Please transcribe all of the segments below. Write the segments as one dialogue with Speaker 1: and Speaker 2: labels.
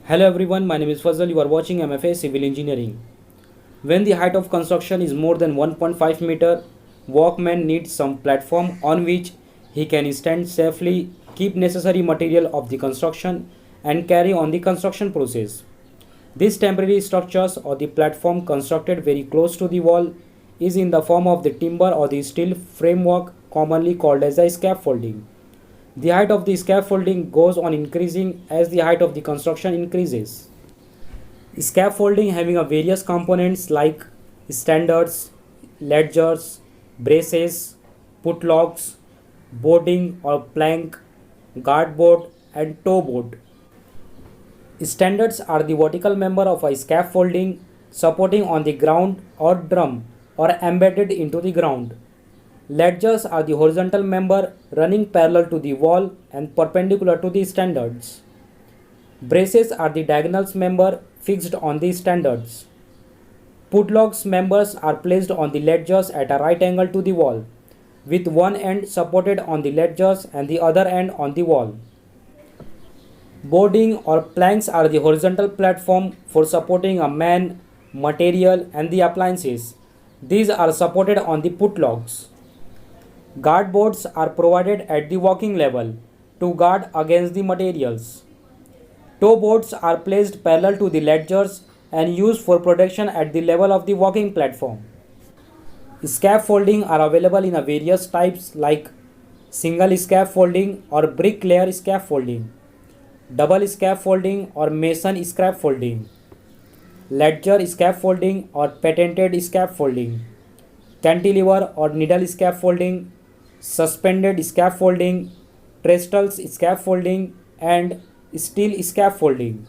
Speaker 1: Hello everyone, my name is Fazal. You are watching MFA Civil Engineering. When the height of construction is more than 1.5 meter, workman needs some platform on which he can stand safely, keep necessary material of the construction and carry on the construction process. These temporary structures or the platform constructed very close to the wall is in the form of the timber or the steel framework commonly called as a scaffolding. The height of the scaffolding goes on increasing as the height of the construction increases. Scaffolding having a various components like standards, ledgers, braces, putlogs, boarding or plank, guard board and toe board. Standards are the vertical member of a scaffolding supporting on the ground or drum or embedded into the ground. Ledgers are the horizontal member running parallel to the wall and perpendicular to the standards. Braces are the diagonal member fixed on the standards. Putlogs members are placed on the ledgers at a right angle to the wall, with one end supported on the ledgers and the other end on the wall. Boarding or planks are the horizontal platform for supporting a man, material and the appliances. These are supported on the putlogs. Guard boards are provided at the working level to guard against the materials. Toe boards are placed parallel to the ledgers and used for protection at the level of the working platform. Scaffolding are available in a various types like single scaffolding or bricklayer scaffolding, double scaffolding or mason scaffolding, ledger scaffolding or patented scaffolding, cantilever or needle scaffolding, suspended scaffolding, trestles scaffolding and steel scaffolding.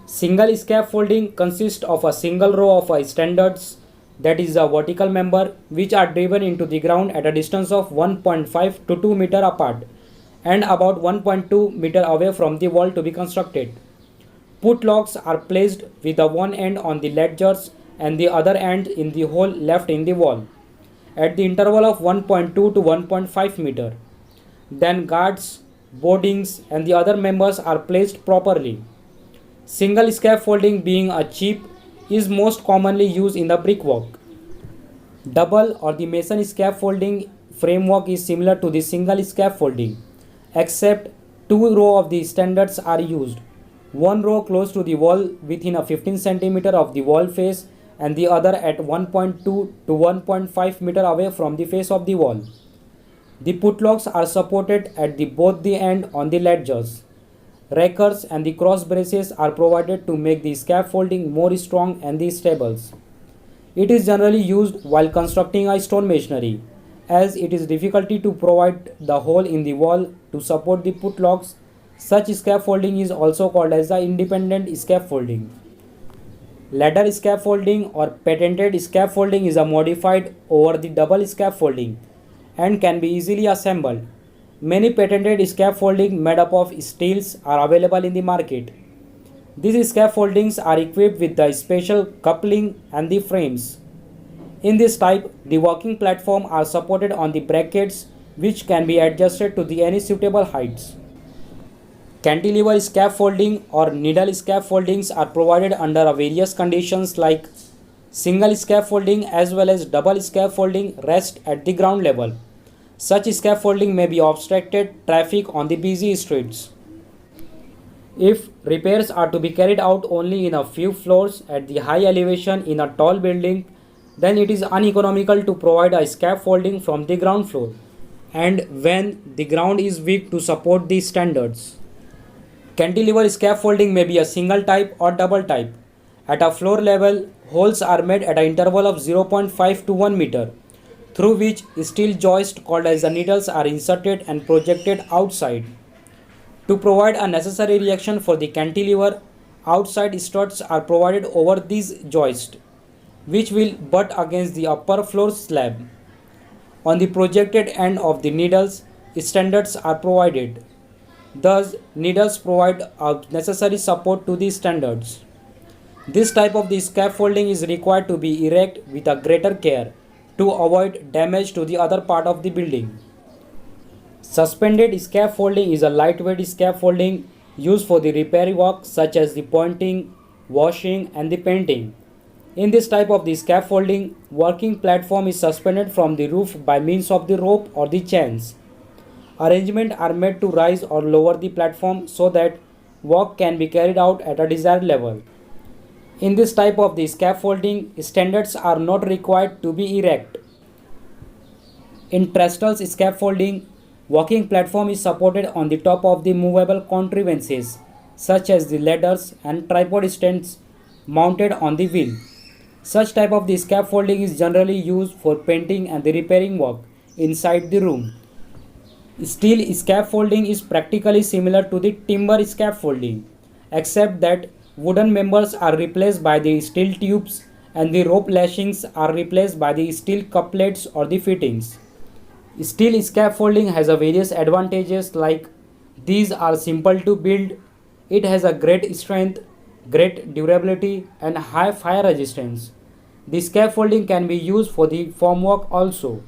Speaker 1: Single scaffolding consists of a single row of standards, that is a vertical member, which are driven into the ground at a distance of 1.5 to 2 meter apart and about 1.2 meter away from the wall to be constructed. Putlogs are placed with the one end on the ledgers and the other end in the hole left in the wall at the interval of 1.2 to 1.5 meter. Then guards, boardings and the other members are placed properly. Single scaffolding, being a cheap, is most commonly used in the brickwork. Double or the mason scaffolding framework is similar to the single scaffolding, except two rows of the standards are used. One row close to the wall within a 15 cm of the wall face and the other at 1.2 to 1.5 meter away from the face of the wall. The putlogs are supported at both the end on the ledgers. Rakers and the cross braces are provided to make the scaffolding more strong and stable. It is generally used while constructing a stone masonry, as it is difficult to provide the hole in the wall to support the putlogs. Such scaffolding is also called as the independent scaffolding. Ladder scaffolding or patented scaffolding is a modified over the double scaffolding and can be easily assembled. Many patented scaffolding made up of steels are available in the market. These scaffoldings are equipped with the special coupling and the frames. In this type, the working platform are supported on the brackets which can be adjusted to any suitable heights. Cantilever scaffolding or needle scaffoldings are provided under various conditions like single scaffolding as well as double scaffolding rest at the ground level. Such scaffolding may be obstructed traffic on the busy streets. If repairs are to be carried out only in a few floors at the high elevation in a tall building, then it is uneconomical to provide a scaffolding from the ground floor and when the ground is weak to support the standards. Cantilever scaffolding may be a single type or double type. At a floor level, holes are made at an interval of 0.5 to 1 meter, through which steel joists called as the needles are inserted and projected outside. To provide a necessary reaction for the cantilever, outside struts are provided over these joists, which will butt against the upper floor slab. On the projected end of the needles, standards are provided. Thus, needles provide a necessary support to the standards. This type of the scaffolding is required to be erect with a greater care to avoid damage to the other part of the building. Suspended scaffolding is a lightweight scaffolding used for the repair work such as the pointing, washing and the painting. In this type of the scaffolding, working platform is suspended from the roof by means of the rope or the chains. Arrangements are made to rise or lower the platform so that work can be carried out at a desired level. In this type of the scaffolding, standards are not required to be erect. In trestle scaffolding, walking platform is supported on the top of the movable contrivances such as the ladders and tripod stands mounted on the wheel. Such type of the scaffolding is generally used for painting and the repairing work inside the room. Steel scaffolding is practically similar to the timber scaffolding, except that wooden members are replaced by the steel tubes and the rope lashings are replaced by the steel couplets or the fittings. Steel scaffolding has a various advantages like these are simple to build, it has a great strength, great durability and high fire resistance. The scaffolding can be used for the formwork also.